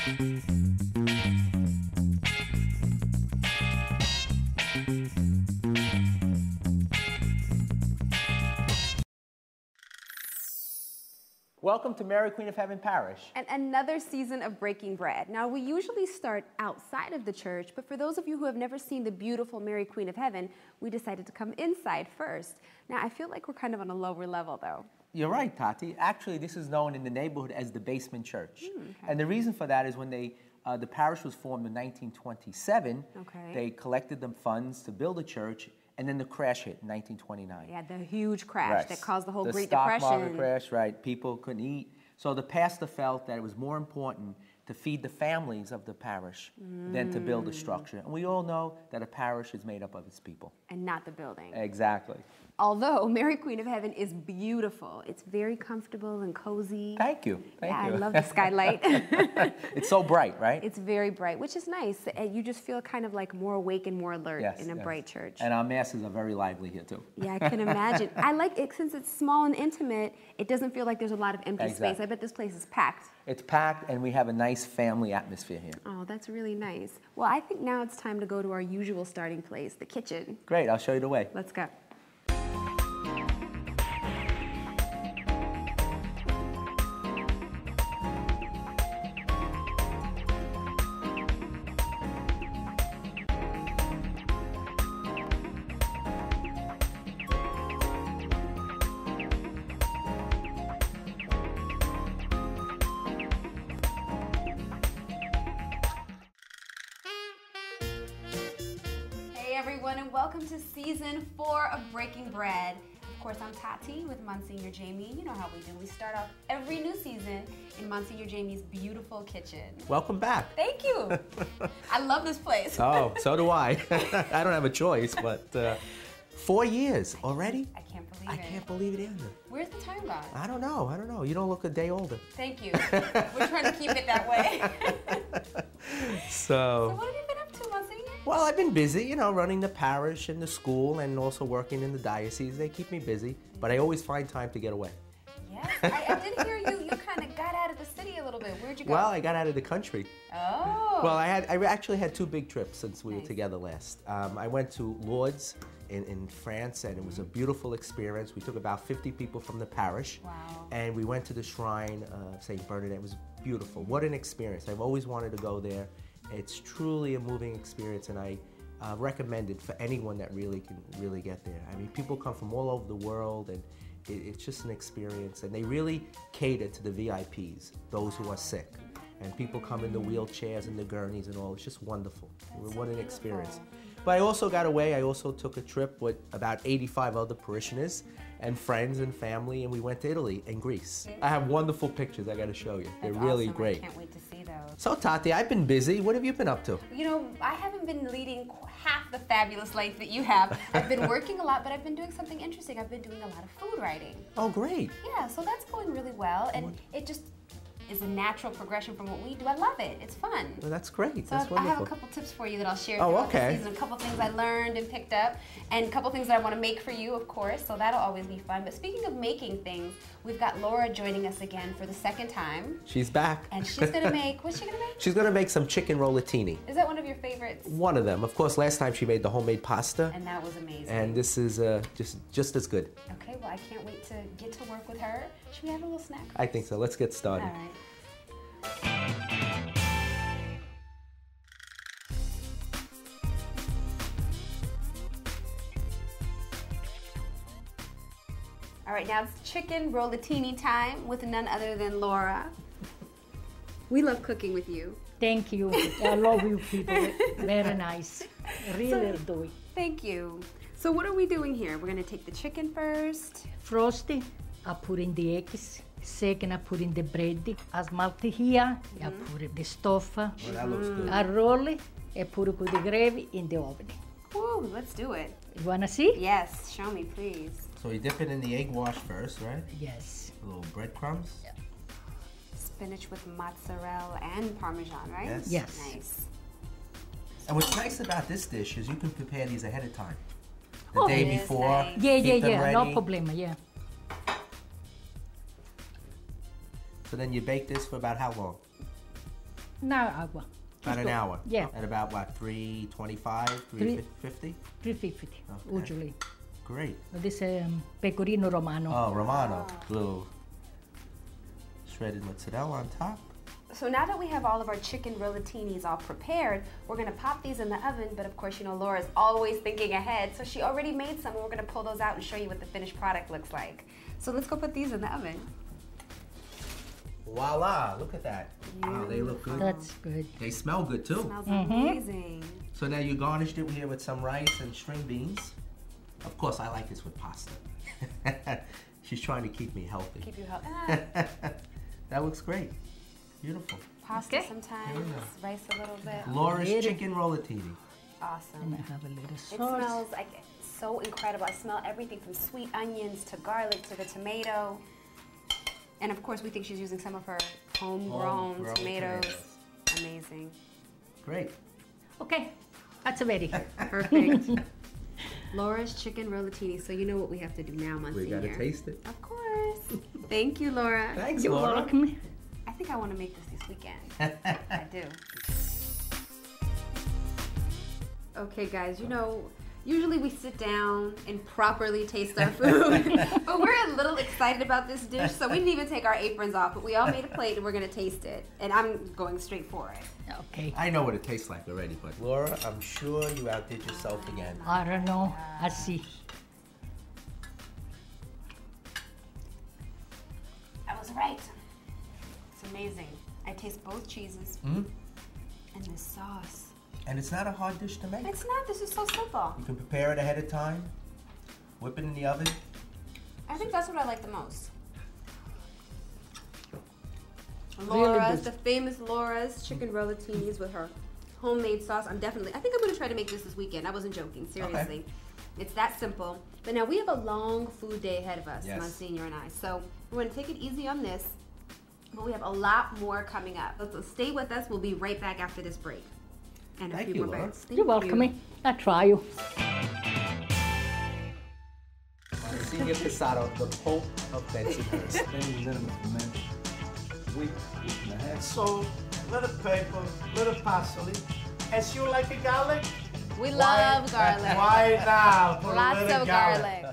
Welcome to Mary Queen of Heaven Parish. And another season of Breaking Bread. Now, we usually start outside of the church, but for those of you who have never seen the beautiful Mary Queen of Heaven, we decided to come inside first. Now, I feel like we're kind of on a lower level, though. You're right, Tati. Actually, this is known in the neighborhood as the basement church. Okay. And the reason for that is when the parish was formed in 1927, they collected the funds to build a church, and then the crash hit in 1929. Yeah, the huge crash that caused the whole Great Depression. Depression. The stock market crash, right. People couldn't eat. So the pastor felt that it was more important to feed the families of the parish than to build a structure. And we all know that a parish is made up of its people. And not the building. Exactly. Although Mary Queen of Heaven is beautiful. It's very comfortable and cozy. Thank you. Thank you. I love the skylight. It's so bright, right? It's very bright, which is nice. And you just feel kind of like more awake and more alert in a bright church. And our masses are very lively here, too. Yeah, I can imagine. I like it since it's small and intimate, it doesn't feel like there's a lot of empty space. I bet this place is packed. It's packed, and we have a nice family atmosphere here. Oh, that's really nice. Well, I think now it's time to go to our usual starting place, the kitchen. Great, I'll show you the way. Let's go. Everyone, and welcome to season 4 of Breaking Bread. Of course, I'm Tati with Monsignor Jamie. You know how we do. We start off every new season in Monsignor Jamie's beautiful kitchen. Welcome back. Thank you. I love this place. Oh, so do I. I don't have a choice, but 4 years already? I can't believe it. I can't believe it either. Where's the time gone? I don't know. You don't look a day older. Thank you. We're trying to keep it that way. So what have you been up to, Monsignor? Well, I've been busy, running the parish and the school and also working in the diocese. They keep me busy, but I always find time to get away. Yes, I did hear you kind of got out of the city a little bit. Where'd you go? Well, I got out of the country. Oh. Well, I actually had 2 big trips since we were together last. I went to Lourdes in France, and it was a beautiful experience. We took about 50 people from the parish. Wow. And we went to the shrine of St. Bernadette. It was beautiful. What an experience. I've always wanted to go there. It's truly a moving experience, and I recommend it for anyone that really can get there. I mean, people come from all over the world, and it's just an experience. And they really cater to the VIPs, those who are sick. And people come in the wheelchairs and the gurneys and all. It's just wonderful. What an experience. But I also got away. I also took a trip with about 85 other parishioners and friends and family, and we went to Italy and Greece. I have wonderful pictures I got to show you. They're really great. I can't wait to see those. So, Tati, I've been busy. What have you been up to? I haven't been leading half the fabulous life that you have. I've been working a lot, but I've been doing something interesting. I've been doing a lot of food writing. Oh, great. Yeah, so that's going really well, and it just is a natural progression from what we do. I love it. It's fun. Well, that's great. So that's wonderful. I have a couple tips for you that I'll share throughout the season. A couple things I learned and picked up, and a couple things that I want to make for you, of course. So that'll always be fun. But speaking of making things, we've got Laura joining us again for the 2nd time. She's back. And she's going to make, what's she going to make? She's going to make some chicken rollatini. Is that one of your favorites? One of them. Of course, last time she made the homemade pasta. And that was amazing. And this is just as good. Okay, well, I can't wait to get to work with her. Should we have a little snack first? I think so. Let's get started. All right. All right, now it's chicken rollatini time with none other than Laura. We love cooking with you. Thank you. I love you people. Very nice. Really do it. Thank you. So what are we doing here? We're going to take the chicken first. Frosty, I put in the eggs. Second, I put in the bread. I smelt here. I put in the stuff. Well, that looks good. I roll it. I put it with the gravy in the oven. Ooh, let's do it. You wanna see? Yes, show me, please. So you dip it in the egg wash first, right? Yes. A little breadcrumbs. Yeah. Spinach with mozzarella and Parmesan, right? Yes. Yes. Nice. And what's nice about this dish is you can prepare these ahead of time. The day It is before. nice. Keep them Yeah. No ready. problem. Yeah. So then you bake this for about how long? Now agua. About an hour? Yeah. At about what, 325, 350? 350, usually. Great. This is pecorino romano. Oh, Romano. Little shredded mozzarella on top. So now that we have all of our chicken rolatinis all prepared, we're gonna pop these in the oven, but of course, you know, Laura's always thinking ahead, so she already made some, and we're gonna pull those out and show you what the finished product looks like. So let's go put these in the oven. Voila, look at that. Wow, they look good. That's good. They smell good too. Smells amazing. So now you garnished it here with some rice and string beans. Of course, I like this with pasta. She's trying to keep me healthy. Keep you healthy. That looks great. Beautiful. Pasta Okay. sometimes, rice a little bit. Laura's chicken rollatini. Awesome. And I have a little It sauce. smells like so incredible. I smell everything from sweet onions to garlic to the tomato. And of course, we think she's using some of her homegrown Homegrown tomatoes. Amazing. Great. Okay, that's ready. Perfect. Laura's chicken rollatini. So you know what we have to do now, Monsignor. We gotta taste it. Of course. Thank you, Laura. Thanks, You're Laura. welcome. I think I want to make this weekend. I do. Okay, guys, you know, usually we sit down and properly taste our food, but we're a little excited about this dish, so we didn't even take our aprons off, but we all made a plate and we're gonna taste it. And I'm going straight for it. Okay. I know what it tastes like already, but Laura, I'm sure you outdid yourself again. I don't know. I see. I was right. It's amazing. I taste both cheeses and the sauce. And it's not a hard dish to make. It's not, this is so simple. You can prepare it ahead of time, whip it in the oven. I think that's what I like the most. Really Laura's, good. the famous Laura's chicken rollatinis with her homemade sauce. I think I'm gonna try to make this weekend. I wasn't joking, seriously. Okay. It's that simple. But now we have a long food day ahead of us, Yes. Monsignor and I. So we're gonna take it easy on this, but we have a lot more coming up. So stay with us. We'll be right back after this break. And a Thank few you, more Laura. breaks. Thank You're welcome. you. I try you. Monsignor Casado, the Pope of Bensonhurst. Any little mint, week and a half. Salt, little pepper, little parsley. As you like a garlic? We love garlic. Why now? For a Lots little of garlic.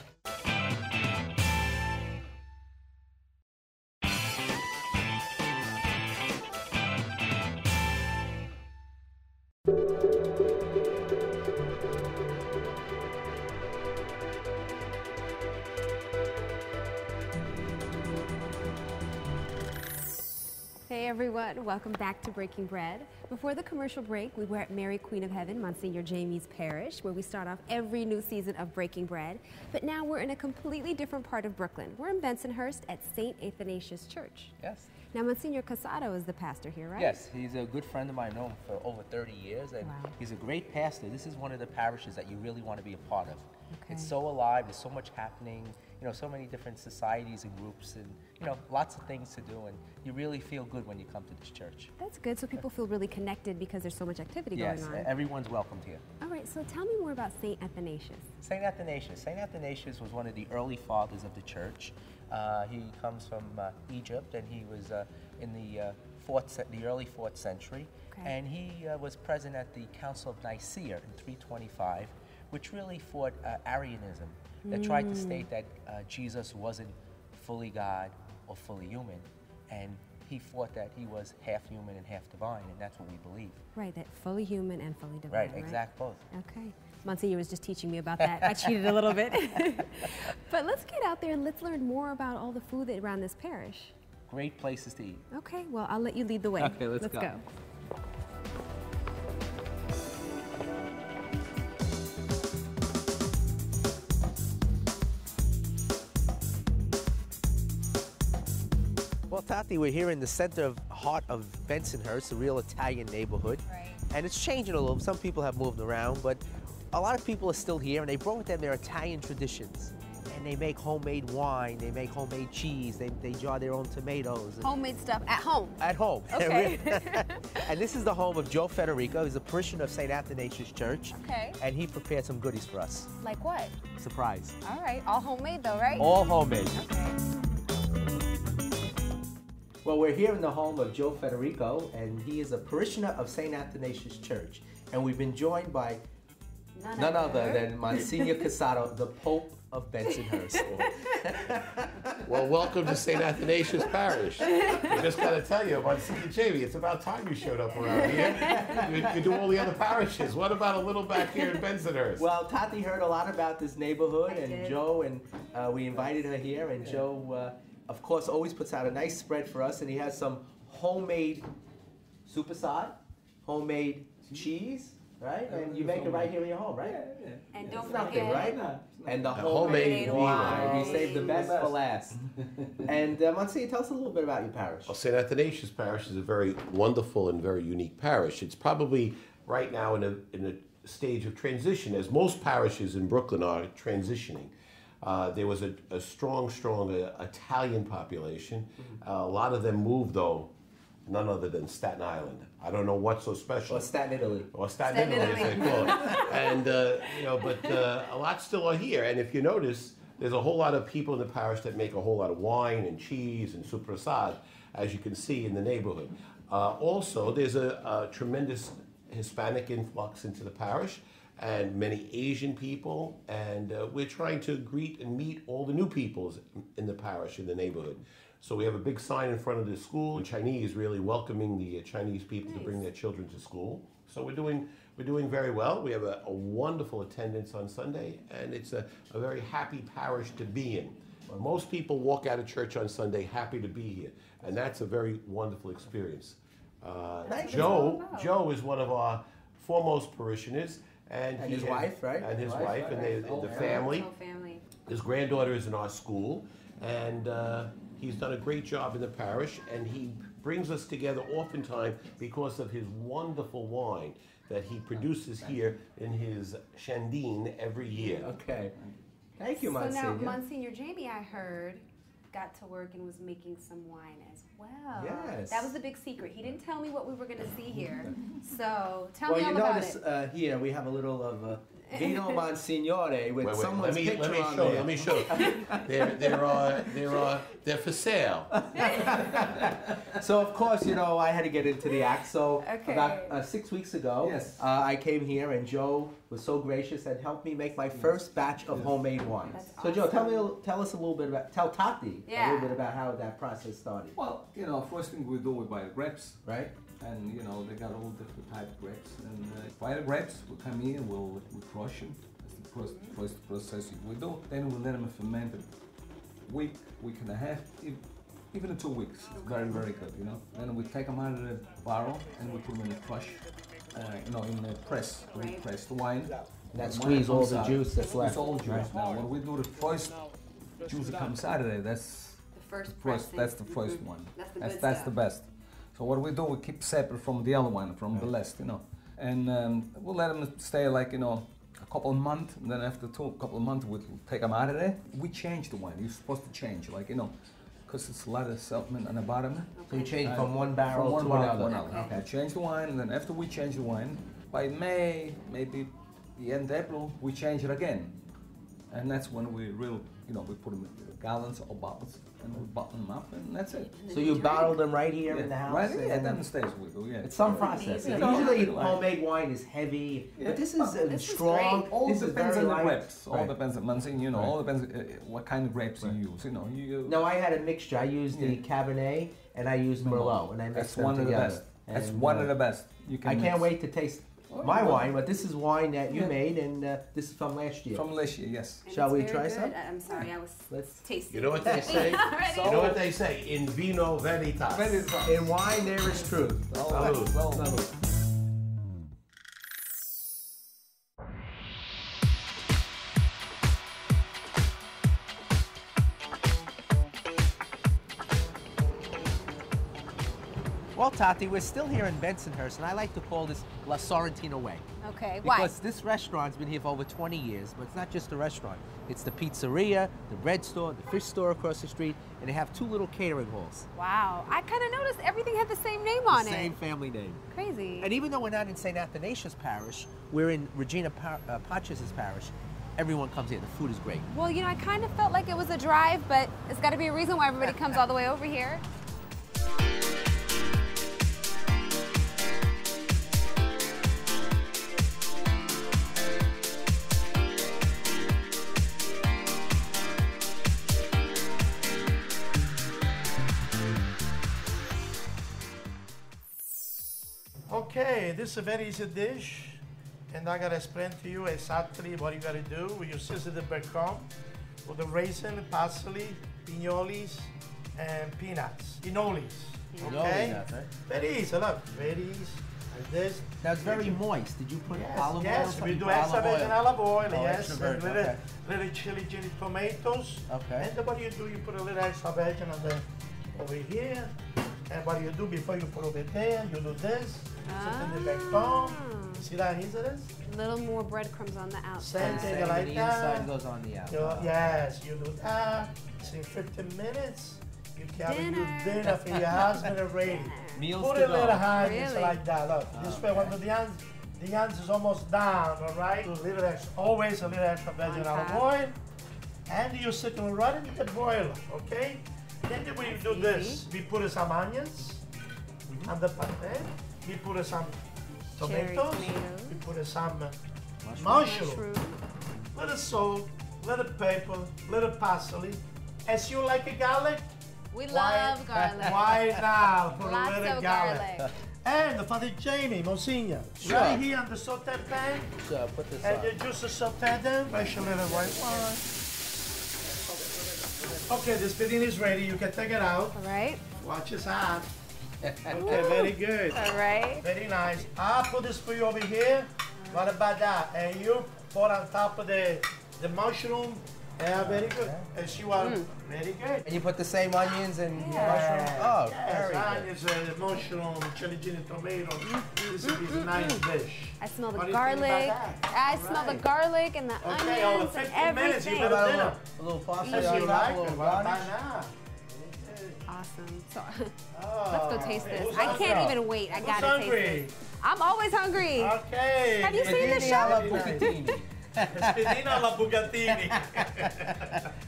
Hey everyone, welcome back to Breaking Bread. Before the commercial break, we were at Mary Queen of Heaven, Monsignor Jamie's parish, where we start off every new season of Breaking Bread. But now we're in a completely different part of Brooklyn. We're in Bensonhurst at St. Athanasius Church. Yes. Now Monsignor Casado is the pastor here, right? Yes, he's a good friend of mine. I've known him for over 30 years, and Wow. he's a great pastor. This is one of the parishes that you really want to be a part of. Okay. It's so alive, there's so much happening, you know, so many different societies and groups, and, you know, lots of things to do, and you really feel good when you come to this church. That's good, so people feel really connected because there's so much activity Yes, going on. everyone's welcomed here. All right, so tell me more about St. Athanasius. St. Athanasius. St. Athanasius was one of the early fathers of the church. He comes from Egypt, and he was in the early 4th century. Okay. And he was present at the Council of Nicaea in 325, which really fought Arianism, that tried to state that Jesus wasn't fully God or fully human. And he fought that he was half human and half divine, and that's what we believe. Right, that fully human and fully divine, Right, exact both. Okay. Monsignor was just teaching me about that. I cheated a little bit. But let's get out there and let's learn more about all the food that around this parish. Great places to eat. Okay, well, I'll let you lead the way. Okay, let's go. go. Well, Tati, we're here in the heart of Bensonhurst, a real Italian neighborhood. Right. And it's changing a little. Some people have moved around, but a lot of people are still here, and they brought with them their Italian traditions. And they make homemade wine, they make homemade cheese, they jar their own tomatoes. Homemade stuff at home. At home. Okay. And this is the home of Joe Federico. He's a parishioner of St. Athanasius Church. Okay. And he prepared some goodies for us. Like what? Surprise. All right, all homemade though, right? All homemade. Okay. Well, we're here in the home of Joe Federico, and he is a parishioner of St. Athanasius Church. And we've been joined by none other than Monsignor Casado, the Pope of Bensonhurst. Well, welcome to St. Athanasius Parish. I just got to tell you, Monsignor Jamie, it's about time you showed up around here. You do all the other parishes. What about a little back here in Bensonhurst? Well, Tati heard a lot about this neighborhood, and Joe, and we invited her here, and Joe, of course, always puts out a nice spread for us, and he has some homemade supersad, homemade cheese, right? And you make it right here in your home, right? Yeah. And don't Nothing, forget, right? No. And the homemade homemade wine. wine. We saved the best for last. And Monsignor, tell us a little bit about your parish. Well, St. Athanasius Parish is a very wonderful and very unique parish. It's probably right now in a stage of transition, as most parishes in Brooklyn are transitioning. There was a strong Italian population. A lot of them moved, though, none other than Staten Island. I don't know what's so special. Or Staten Italy. Or Staten Italy, as they call it. And, but a lot still are here. And if you notice, there's a whole lot of people in the parish that make a whole lot of wine and cheese and supersad, as you can see in the neighborhood. Also, there's a tremendous Hispanic influx into the parish, and many Asian people, and we're trying to greet and meet all the new peoples in the parish, in the neighborhood. So we have a big sign in front of the school, Chinese, really welcoming the Chinese people to bring their children to school. So we're doing very well. We have a wonderful attendance on Sunday, and it's a very happy parish to be in. Most people walk out of church on Sunday happy to be here, and that's a very wonderful experience. Joe is one of our foremost parishioners, and his wife, right? And his wife, and the family. family. His granddaughter is in our school, and he's done a great job in the parish, and he brings us together oftentimes because of his wonderful wine that he produces here in his Shandine every year. Okay. Thank you, So Monsignor. now, Monsignor Jamie, I heard, got to work and was making some wine as well. Yes. That was the big secret. He didn't tell me what we were going to see here. So tell Well, me all you about notice it. here we have a little of Vino Monsignore with Wait, someone's picture on show. there. Let me show you. They're for sale. So of course, I had to get into the act. So Okay. about 6 weeks ago, Yes. I came here, and Joe was so gracious and helped me make my first batch of homemade wines. That's So Joe, awesome. tell us a little bit about, tell Tati a Yeah. little bit about how that process started, Well, first thing we do, we buy the grapes. right? And they got all different type of grapes. And buy the grapes, we come in, we crush them. That's the first process we do. Then we let them ferment a week and a half, even 2 weeks. It's very, very good, Then we take them out of the barrel and we put them in the crush, in the press. We Right. press the wine. That The squeeze wine all comes the out. juice that's Squeeze left. all the juice. Right. Now, when we do the first juice that comes out of there, that's The first first, pressing. that's the first Mhm. one. That's the That's, good that's stuff. the best. So what we do, we keep separate from the other one, from the last, and we'll let them stay like a couple of months. And then after a couple of months, we'll take them out of there. We change the wine. You're supposed to change, because it's a lot of sediment on the bottom. So you change from one barrel From one to barrel another. Okay. We change the wine, and then after we change the wine, by May, maybe the end of April, we change it again. And that's when we we put them in gallons or bottles, and we bottle them up, and that's it. So you bottle them right here in the house? Right, yeah, and downstairs we do, yeah. it's some process. Amazing. Usually Yeah. homemade wine is heavy, Yeah. but this is This is strong. great. All this is depends very on the light. grapes. All Right. depends on Monsignor, all depends what kind of grapes you use. No, I had a mixture. I used the Yeah. Cabernet and I used Merlot, and I mixed That's them one of the together. best. That's And, one of the best. You can I can't mix. wait to taste Oh, my yeah. wine, but this is wine that you Yeah. made, and this is from last year. From last year, yes. And Shall it's we very try good. some? I'm sorry, I was Let's- tasting. You know what they say? Already. You know what they say? In vino veritas. In wine, there is truth. Salud. Salud. Well, Tati, we're still here in Bensonhurst, and I like to call this La Sorentina Way. Okay, why? Because this restaurant's been here for over 20 years, but it's not just a restaurant. It's the pizzeria, the bread store, the fish store across the street, and they have 2 little catering halls. Wow, I kind of noticed everything had the same name on it. Same family name. Crazy. And even though we're not in St. Athanasius Parish, we're in Regina Pacis' parish, everyone comes here. The food is great. Well, I kind of felt like it was a drive, but it's got to be a reason why everybody comes all the way over here. Okay, this is a very easy dish, and I gotta explain to you exactly what you gotta do. You season the breadcrumb with the raisin, parsley, pinoles, and peanuts. Pinoles. Okay? nuts, right? Very easy, look. Very easy. Like this. Now it's very moist. Did you put olive oil? Yes, we You do put extra virgin olive oil, Oh, yes. extra And virgin, little, okay. little chili tomatoes. Okay. And then what you do, you put a little extra virgin on the over here. And what you do before you put over there, you do this. Sit in the backbone. See that easy it is? A little more breadcrumbs on the Same outside. thing The like inside that. goes on the outside. Yes, you do that. It's in 15 minutes. You can have your Dinner. dinner for your husband already. Meals Put to a little go. onions Really? like that. Look, this way when the onions is almost down, all right? A little extra, always a little extra virgin On olive top. oil. And you sit them right in the broiler, okay? Then the way you do this, we put some onions on the pan. We put some Cherry tomatoes. tomatoes. We put some mushroom. Mushroom. Little salt, little pepper, little parsley. As you like a garlic, We love garlic. why not put Lots a little of garlic? garlic. And Father Jamie, Monsignor, Sure. right here on the saute pan, So put this and on. you just saute them, fresh a little white wine. Okay, the spinning is ready. You can take it out. All right. Watch his hand. Okay, very good. All right. Very nice. I'll put this for you over here. What about that? And you put on top of the mushroom. Yeah, very good. As you are, very good. And you put the same onions and Yeah. mushroom. Oh, Yes, very good. onions, mushroom, chili, tomato. This is a nice dish. I smell the What do you think about garlic. that? I smell the Right. garlic and the Okay, all the onions and 15 minutes you everything. better How about dinner. a little parsley As on you top, like a it. little Why garnish. not? Awesome. So Oh, let's go taste this. who's I hungry? can't even wait. I Who's gotta taste hungry? this. I'm always hungry. Okay. Have you seen the Spaghetti show? alla Very nice. bucatini. Spedina alla Bugatini.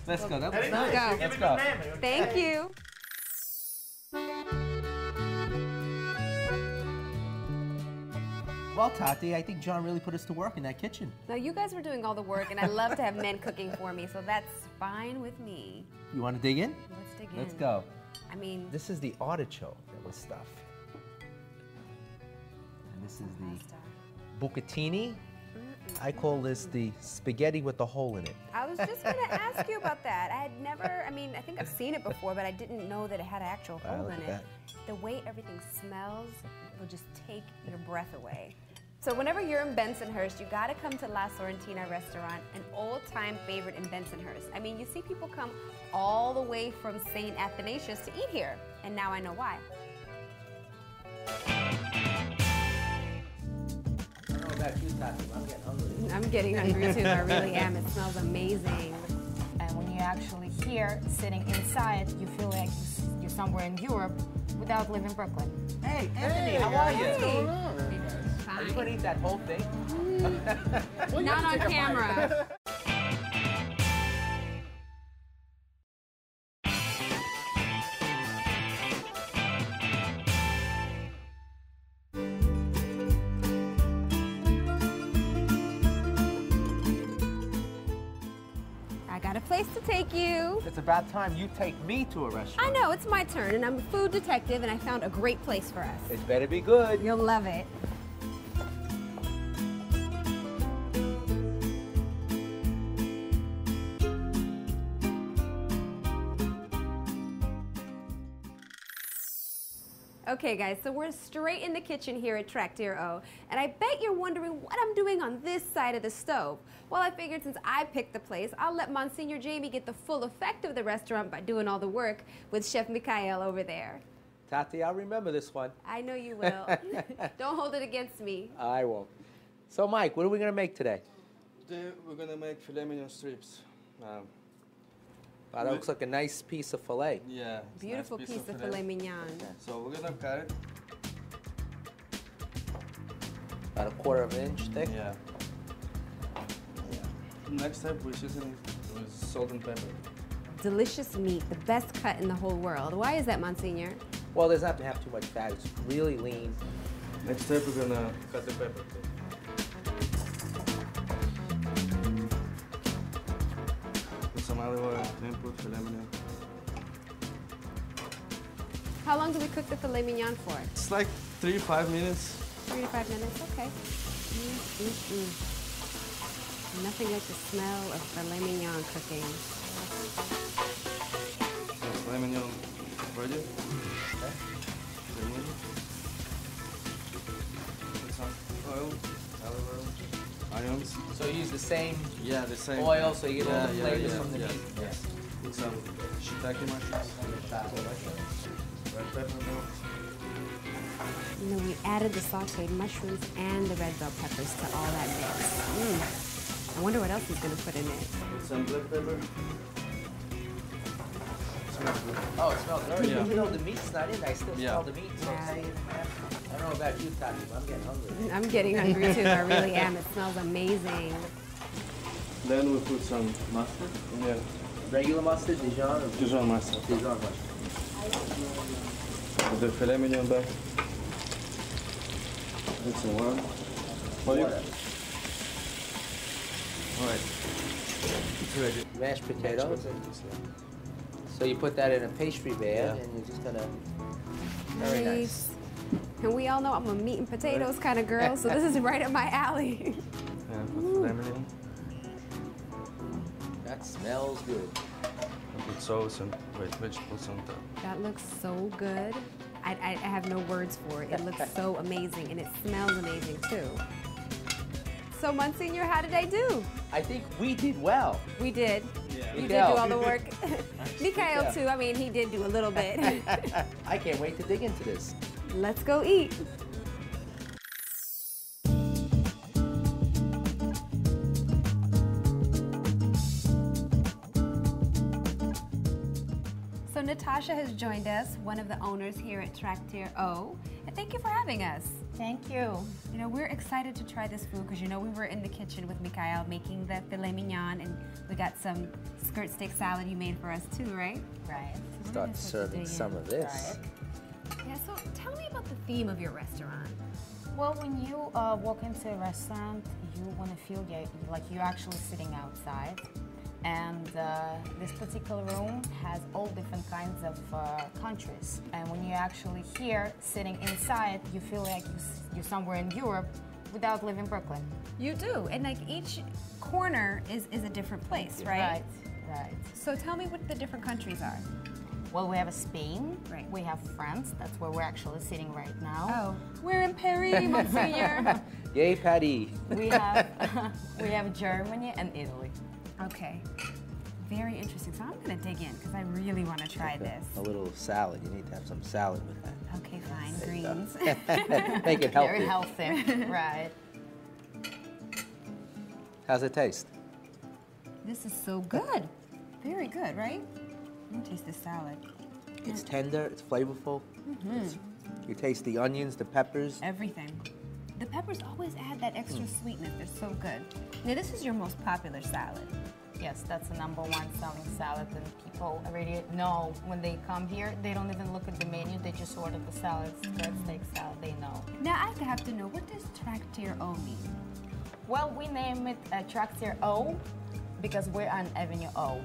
Let's go. That was Very nice. nice. go. You give Let's a go. good name. Okay? Thank you. Well, Tati, I think John really put us to work in that kitchen. Now you guys were doing all the work, and I love to have men cooking for me, so that's fine with me. You want to dig in? Let's dig in. Let's go. I mean, This is the artichoke that was stuffed. And this is pasta. the bucatini. I call this the spaghetti with the hole in it. I was just gonna ask you about that. I had never, I mean, I think I've seen it before, but I didn't know that it had an actual Wow, hole look in at it. that. The way everything smells will just take your breath away. So whenever you're in Bensonhurst, you gotta come to La Sorentina restaurant, an old-time favorite in Bensonhurst. I mean, you see people come all the way from St. Athanasius to eat here, and now I know why. I don't know about you, Tati, but I'm getting hungry. I'm getting hungry too, I really am. It smells amazing. And when you're actually here, sitting inside, you feel like you're somewhere in Europe without living Brooklyn. Hey, Anthony, how are you? What's going Are you Fine. going to eat that whole thing? Not on camera. I got a place to take you. It's about time you take me to a restaurant. I know, it's my turn, and I'm a food detective, and I found a great place for us. It better be good. You'll love it. Okay guys, so we're straight in the kitchen here at Traktir O, and I bet you're wondering what I'm doing on this side of the stove. Well, I figured since I picked the place, I'll let Monsignor Jamie get the full effect of the restaurant by doing all the work with Chef Mikhail over there. Tati, I'll remember this one. I know you will. Don't hold it against me. I won't. So, Mike, what are we going to make today? Today we're gonna make filet mignon strips. That looks like a nice piece of filet. Yeah. it's a Beautiful nice piece of filet mignon. So we're gonna cut it. About a quarter of an inch thick. Yeah. Next step, we season it with salt and pepper. Delicious meat, the best cut in the whole world. Why is that, Monsignor? Well, it doesn't have to have too much fat. It's really lean. Next step, we're gonna cut the pepper. Put some olive oil, then put filet mignon. How long do we cook the filet mignon for? It's like 3-5 minutes. 3 to 5 minutes, okay. Nothing like the smell of filet mignon cooking. Filet mignon ready. Okay. Put some oil, olive oil, onions. So you use the same Yeah, the same oil, so you get all the flavors from the yeah. meat. Yes. Put some shiitake mushrooms. Red pepper milk. You know, we added the sauteed mushrooms and the red bell peppers to all that mix. I wonder what else he's going to put in it. Put some black pepper. Smells good. Oh, it smells very Yeah. good. You know, the meat's not in. I still Yeah. smell the meat. So Yeah. I don't know about you, Tati, but I'm getting hungry. I'm getting hungry too, I really am. It smells amazing. Then we put some mustard. Yeah. Regular mustard, Dijon, or Dijon mustard. Dijon mustard. Put the filet mignon back. Put some water. Water. All right. It's ready. Mashed potatoes. So you put that in a pastry bed, Yeah. and you're just gonna. Very nice. And we all know I'm a meat and potatoes kind of girl, so this is right up my alley. Yeah, put filet mignon. That smells good. And put sauce and vegetables on top. That looks so good. I have no words for it. It looks so amazing, and it smells amazing too. So, Monsignor, how did I do? I think we did well. We did. Yeah. You did do all the work. Mikhail, too. I mean, he did do a little bit. I can't wait to dig into this. Let's go eat. So Natasha has joined us, one of the owners here at Traktir O, and thank you for having us. Thank you. You know, we're excited to try this food because you know we were in the kitchen with Mikhail making the filet mignon, and we got some skirt steak salad you made for us too, right? Right. Start serving some of this. Yeah, so tell me about the theme of your restaurant. Well, when you walk into a restaurant, you want to feel like you're actually sitting outside. And this particular room has all different kinds of countries. And when you're actually here, sitting inside, you feel like you're somewhere in Europe without living in Brooklyn. You do, and like each corner is a different place, right? Right, right. So tell me what the different countries are. Well, we have Spain, Right. we have France, that's where we're actually sitting right now. Oh, we're in Paris, Monsignor. Yay, Patty. We have Germany and Italy. Okay, very interesting. So I'm gonna dig in because I really want to try this. A little salad. You need to have some salad with that. Okay, fine, There you go. greens. Make it healthy. Very healthy, right. How's it taste? This is so good. Very good, right? Let me taste this salad. It's tender. It's flavorful. Mm-hmm. You taste the onions, the peppers. Everything. The peppers always add that extra sweetness. They're so good. Now, this is your most popular salad. Yes, that's the #1 selling salad, and people already know when they come here, they don't even look at the menu, they just order the salad, skirt steak salad, they know. Now, I have to know, what does Traktir O mean? Well, we name it Traktir O because we're on Avenue O.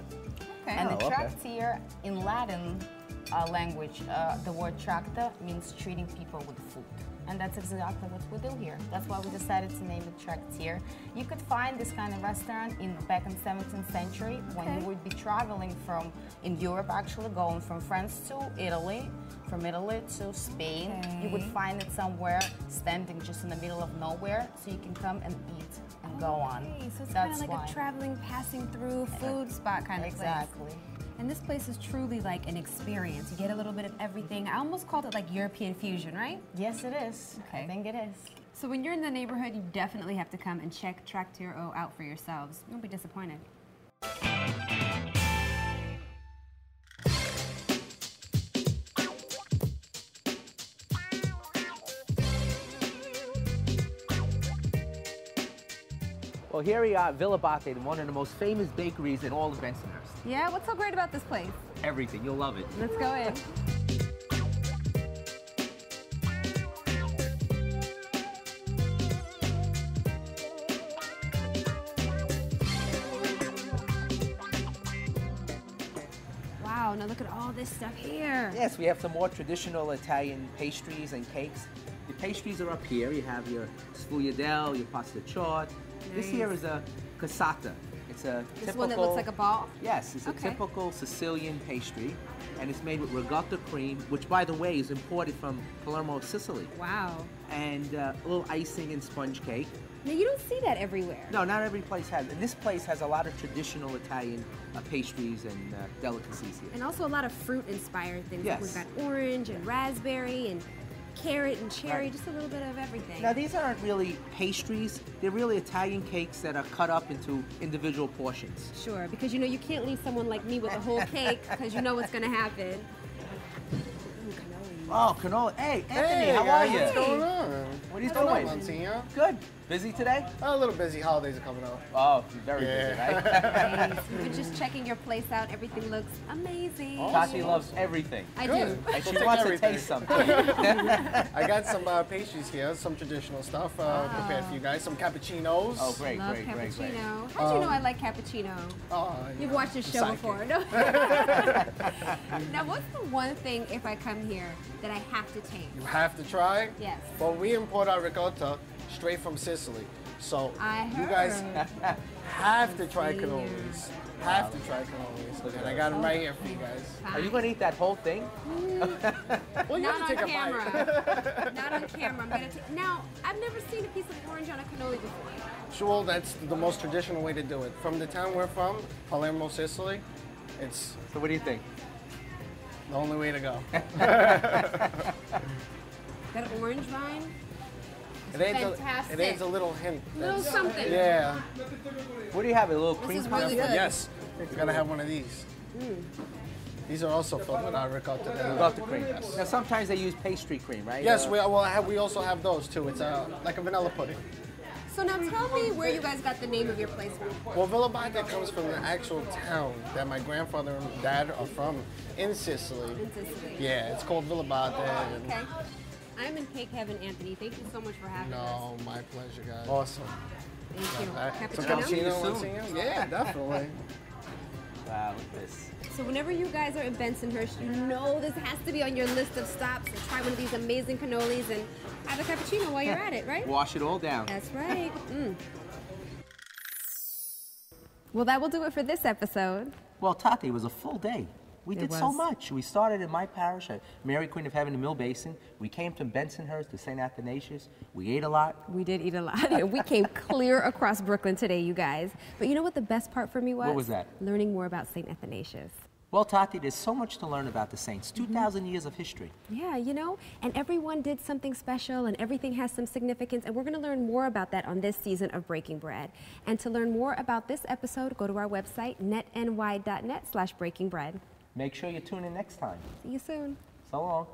Okay. And the Oh, okay. Traktir in Latin language, the word tracta means treating people with food. And that's exactly what we do here. That's why we decided to name it Traktir. You could find this kind of restaurant back in 17th century when you would be traveling in Europe actually, going from France to Italy, from Italy to Spain. You would find it somewhere standing just in the middle of nowhere, so you can come and eat and go on. Okay, so it's kind That's of like why. a traveling, passing through food spot kind of place. Exactly. And this place is truly like an experience. You get a little bit of everything. I almost called it like European fusion, right? Yes, it is. Okay. I think it is. So when you're in the neighborhood, you definitely have to come and check Traktir O out for yourselves. You'll be disappointed. Well, here we are at Villa Bate, one of the most famous bakeries in all of Bensonhurst. Yeah, what's so great about this place? Everything. You'll love it. Let's go in. Wow, now look at all this stuff here. Yes, we have some more traditional Italian pastries and cakes. The pastries are up here. You have your sfogliatelle, your pasta chaud. This here is a cassata. It's a This typical... one that looks like a ball? Yes, it's a typical Sicilian pastry, and it's made with ricotta cream, which, by the way, is imported from Palermo, Sicily. Wow. And a little icing and sponge cake. Now, you don't see that everywhere. No, not every place has. And this place has a lot of traditional Italian pastries and delicacies here. And also a lot of fruit-inspired things. Yes. Like we've got orange and raspberry and carrot and cherry, Right. just a little bit of everything. Now, these aren't really pastries. They're really Italian cakes that are cut up into individual portions. Sure, because you know you can't leave someone like me with a whole cake because you know what's going to happen. Oh, canola. Hey, Anthony, Hey, how guys, are you? what's going on? What are you Hello, doing? Monsignor. Good. Busy today? A little busy. Holidays are coming up. Oh, very busy, right? Nice. We were just checking your place out. Everything looks amazing. Tati loves everything. I Good. do. And she We'll take wants everything. to taste something. I got some pastries here, some traditional stuff prepared for you guys. Some cappuccinos. Oh, great, Love great, great, great. cappuccino. How'd you know I like cappuccino? Oh, You've watched this show Psychic. before, no? Now, what's the one thing, if I come here, that I have to taste? You have to try. Yes. Well, we import our ricotta straight from Sicily, so I you guys heard. have to try Senior. cannolis. Have to try cannolis, and I got them right here for you guys. Are you going to eat that whole thing? Well, you Not have to on take a bite. camera. Not on camera. I'm gonna take. Now, I've never seen a piece of orange on a cannoli before. Sure, that's the most traditional way to do it. From the town we're from, Palermo, Sicily, it's So what do you think? the only way to go. That orange vine, It adds, fantastic. it adds a little hint. little That's- something. Yeah. What do you have? A little cream is pie? really good. Yes. You gotta have one of these. These are also filled with our ricotta. Ricotta cream. Now sometimes they use pastry cream, right? Yes, we also have those too. It's like a vanilla pudding. So now tell me where you guys got the name of your place from. Well, Villa Bate comes from the actual town that my grandfather and dad are from in Sicily. In Sicily. Yeah, it's called Villa Bate. and- Okay. I'm in cake heaven, Anthony. Thank you so much for having us. No, my pleasure, guys. Awesome. Thank you. Some Cappuccino? cappuccino, Monsignor? Yeah, definitely. Wow, look at this. So whenever you guys are in Bensonhurst, you know this has to be on your list of stops. So try one of these amazing cannolis and have a cappuccino while you're at it, right? Wash it all down. That's right. Well, that will do it for this episode. Well, Tati, it was a full day. We It did so was. much. We started in my parish at Mary Queen of Heaven in Mill Basin. We came to Bensonhurst to St. Athanasius. We ate a lot. We did eat a lot. We came clear across Brooklyn today, you guys. But you know what the best part for me was? What was that? Learning more about St. Athanasius. Well, Tati, there's so much to learn about the saints. 2,000 years of history. Yeah, you know, and everyone did something special and everything has some significance, and we're going to learn more about that on this season of Breaking Bread. And to learn more about this episode, go to our website, netny.net/breakingbread. Make sure you tune in next time. See you soon. So long.